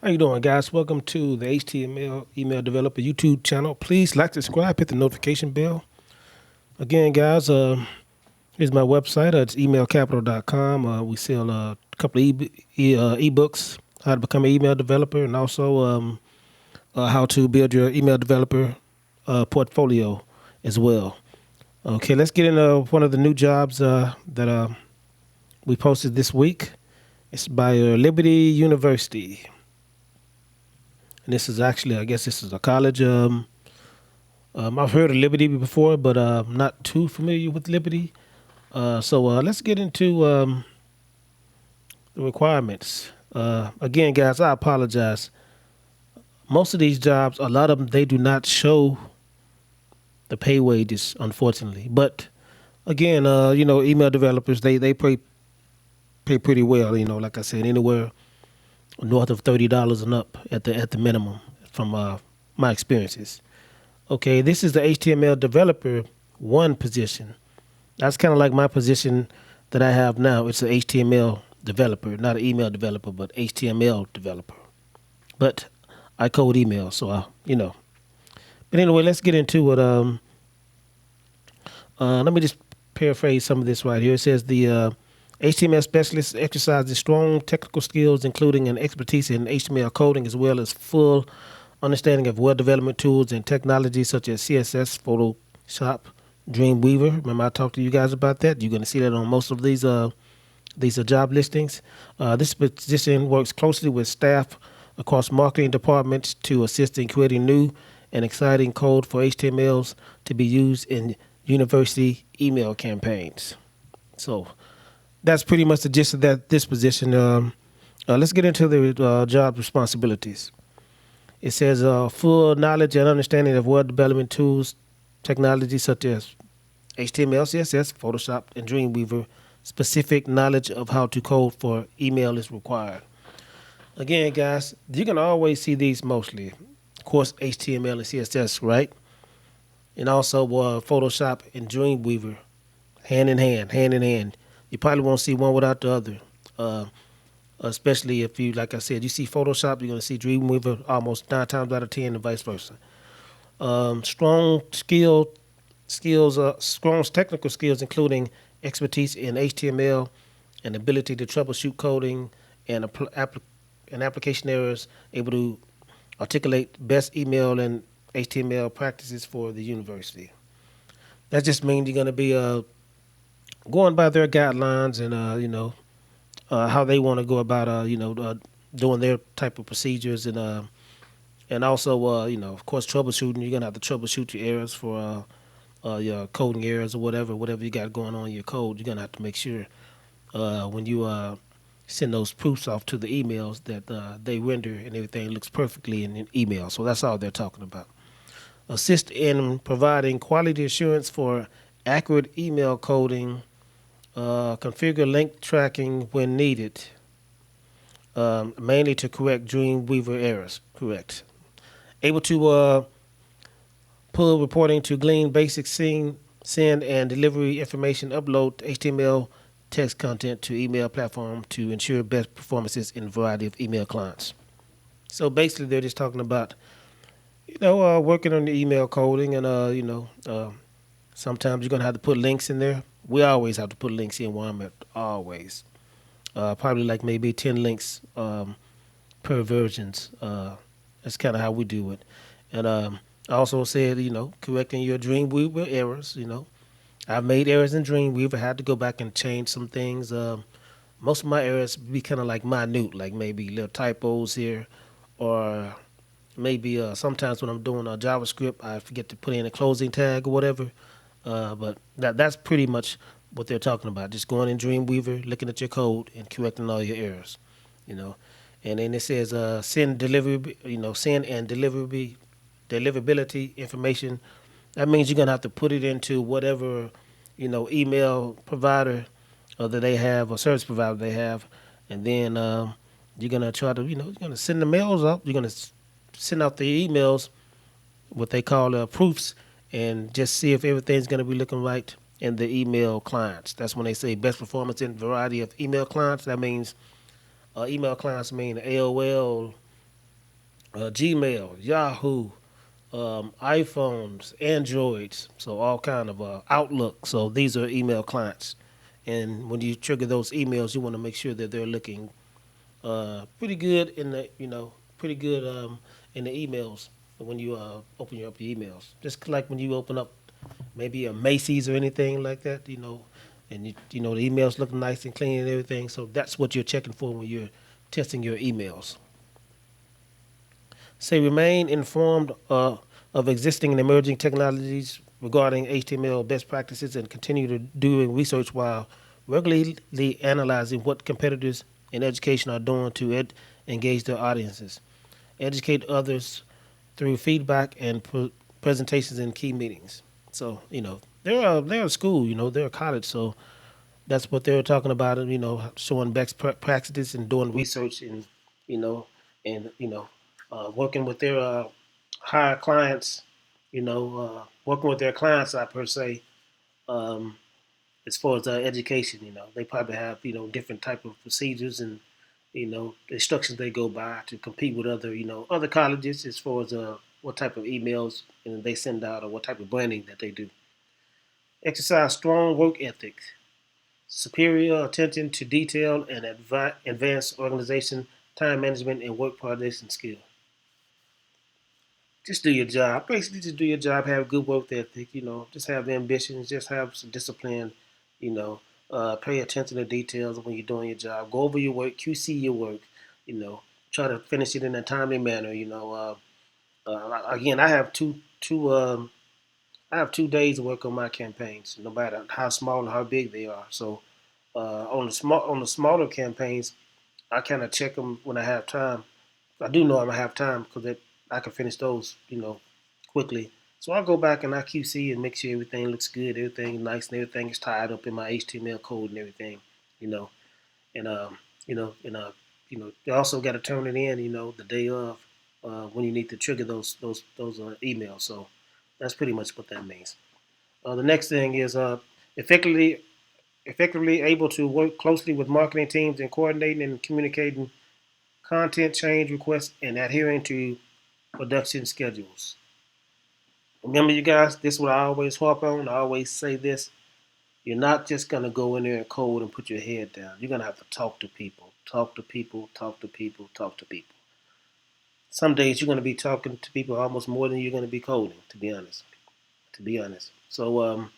How you doing, guys? Welcome to the HTML Email Developer YouTube channel. Please like, subscribe, hit the notification bell. Again, guys, here's my website. It's emailcapital.com. We sell a couple of ebooks, how to become an email developer, and also how to build your email developer portfolio as well. Okay, let's get into one of the new jobs that we posted this week. It's by Liberty University. And this is actually, I guess this is a college. I've heard of Liberty before, but I'm not too familiar with Liberty. So let's get into the requirements. Again, guys, I apologize. Most of these jobs, a lot of them, they do not show the pay wages, unfortunately. But again, email developers, they pay pretty well. Like I said, anywhere north of $30 and up at the minimum from my experiences. Okay, this is the HTML developer one position. That's kind of like my position that I have now. It's an HTML developer, not an email developer, but HTML developer. But I code email, so But anyway, let's get into it. Let me just paraphrase some of this right here. It says the HTML specialist exercises strong technical skills, including an expertise in HTML coding, as well as full understanding of web development tools and technologies such as CSS, Photoshop, Dreamweaver. Remember, I talked to you guys about that. You're going to see that on most of these job listings. This position works closely with staff across marketing departments to assist in creating new and exciting code for HTMLs to be used in university email campaigns. So that's pretty much the gist of this position. Let's get into the job responsibilities. It says full knowledge and understanding of web development tools, technologies such as HTML, CSS, Photoshop, and Dreamweaver. Specific knowledge of how to code for email is required. Again, guys, you can always see these mostly. Of course, HTML and CSS, right? And also Photoshop and Dreamweaver, hand in hand. You probably won't see one without the other. Especially if you, like I said, you see Photoshop, you're going to see Dreamweaver almost 9 times out of 10 and vice versa. Strong technical skills, including expertise in HTML and ability to troubleshoot coding and application errors, able to articulate best email and HTML practices for the university. That just means you're going to be going by their guidelines and, how they want to go about, doing their type of procedures and also, of course, troubleshooting. You're going to have to troubleshoot your errors for your coding errors or whatever you got going on in your code. You're going to have to make sure when you send those proofs off to the emails that they render and everything looks perfectly in an email. So that's all they're talking about. Assist in providing quality assurance for accurate email coding. Configure link tracking when needed, mainly to correct Dreamweaver errors. Correct. Able to pull reporting to glean basic send and delivery information, upload HTML text content to email platform to ensure best performances in a variety of email clients. So basically, they're just talking about, working on the email coding and, sometimes you're going to have to put links in there. We always have to put links in where I'm at, always. Probably like maybe 10 links per versions. That's kind of how we do it. And I also said, correcting your Dreamweaver errors. I've made errors in Dreamweaver. I had to go back and change some things. Most of my errors be kind of like minute, like maybe little typos here, or maybe sometimes when I'm doing JavaScript, I forget to put in a closing tag or whatever. But that's pretty much what they're talking about. Just going in Dreamweaver, looking at your code, and correcting all your errors. And then it says send and deliverability information. That means you're gonna have to put it into whatever email provider that they have or service provider they have, and then you're gonna try to you're gonna send the mails up. You're gonna send out the emails, what they call proofs, and just see if everything's going to be looking right in the email clients. That's when they say best performance in variety of email clients. That means email clients mean AOL, Gmail, Yahoo, iPhones, Androids, so all kind of Outlook. So these are email clients, and when you trigger those emails, you want to make sure that they're looking pretty good in the pretty good in the emails when you open up your emails. Just like when you open up maybe a Macy's or anything like that, and the emails look nice and clean and everything. So that's what you're checking for when you're testing your emails. Say remain informed of existing and emerging technologies regarding HTML best practices and continue to doing research while regularly analyzing what competitors in education are doing to engage their audiences. Educate others through feedback and presentations in key meetings. So they're a school, they're a college, so that's what they were talking about, and showing best practices and doing research and you know working with their higher clients, working with their clients, I per se, um, as far as education. They probably have different type of procedures and instructions they go by to compete with other colleges as far as what type of emails they send out or what type of branding that they do. Exercise strong work ethic, superior attention to detail, and advanced organization, time management, and work coordination skill. Just do your job. Basically, just do your job. Have good work ethic. Just have ambitions. Just have some discipline. You know, pay attention to details when you're doing your job. Go over your work. QC your work. You know, try to finish it in a timely manner. Again, I have 2 days to work on my campaigns, no matter how small and how big they are. So on the smaller campaigns, I kind of check them when I have time. I do know I'm gonna have time because I can finish those, quickly. So I'll go back and I QC and make sure everything looks good, everything nice, and everything is tied up in my HTML code and everything, you know. And you know, and you also got to turn it in, the day of when you need to trigger those emails. So that's pretty much what that means. The next thing is effectively effectively able to work closely with marketing teams and coordinating and communicating content change requests and adhering to production schedules. Remember, you guys, this is what I always harp on. I always say this. You're not just going to go in there and code and put your head down. You're going to have to talk to people. Talk to people, talk to people, talk to people. Some days you're going to be talking to people almost more than you're going to be coding, to be honest. To be honest. So,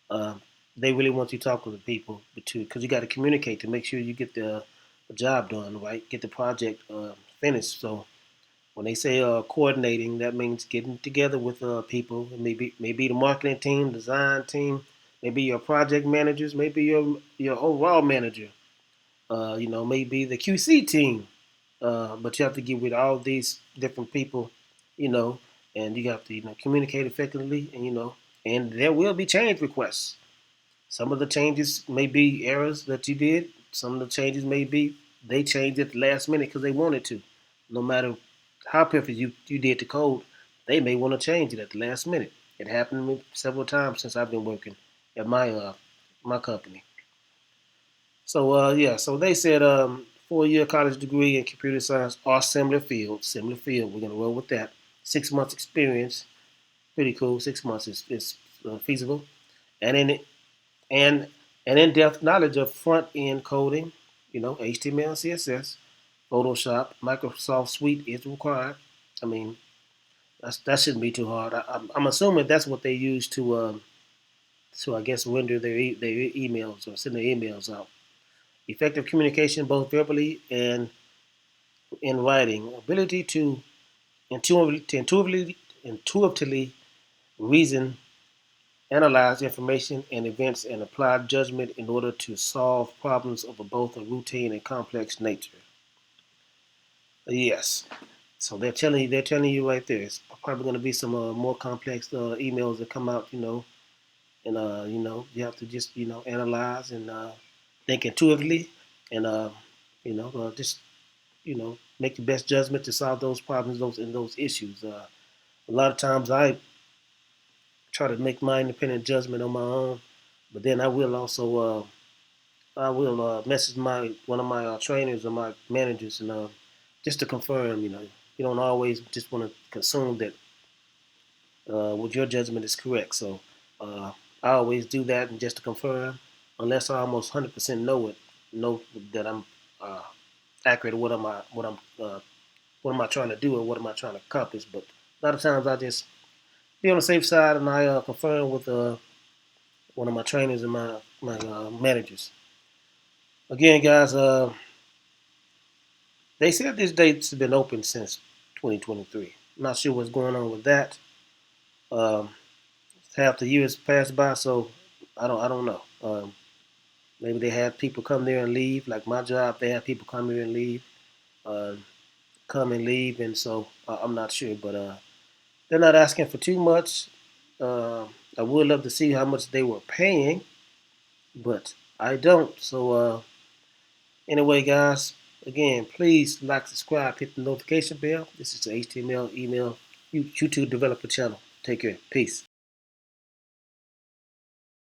uh, they really want you talking to people, because you got to communicate to make sure you get the job done, right? Get the project finished. So, when they say coordinating, that means getting together with people. Maybe the marketing team, design team, maybe your project managers, maybe your overall manager. Maybe the QC team. But you have to get with all these different people, you know, and you have to communicate effectively, and there will be change requests. Some of the changes may be errors that you did. Some of the changes may be they changed at the last minute because they wanted to. No matter how perfect you did the code, they may want to change it at the last minute. It happened to me several times since I've been working at my company. So yeah, so they said 4 year college degree in computer science or similar field. Similar field. We're gonna roll with that. 6 months experience, pretty cool. 6 months is feasible, and in and an in-depth knowledge of front-end coding, HTML, CSS, Photoshop, Microsoft Suite is required. I mean, that shouldn't be too hard. I'm assuming that's what they use to I guess render their emails or send their emails out. Effective communication, both verbally and in writing. Ability to intuitively reason, analyze information and events, and apply judgment in order to solve problems of both a routine and complex nature. Yes. So they're telling you right there. It's probably going to be some more complex emails that come out, and you have to just analyze and think intuitively, and just make the best judgment to solve those problems, those issues. A lot of times I try to make my independent judgment on my own, but then I will message my one of my trainers or my managers and just to confirm, You don't always just want to consume that what your judgment is correct. So uh, I always do that, and just to confirm, unless I almost 100% know that I'm uh, accurate. What am I trying to do, or what am I trying to accomplish? But a lot of times I just be on the safe side, and I confirm with one of my trainers and my managers. Again, guys, they said this date's been open since 2023. I'm not sure what's going on with that. Um, Half the year has passed by, so I don't know. Maybe they had people come there and leave. Like my job, they have people come here and leave, uh, come and leave, and so I'm not sure. But they're not asking for too much. I would love to see how much they were paying, but I don't. So anyway, guys, again, please like, subscribe, hit the notification bell. This is the HTML email YouTube developer channel. Take care. Peace.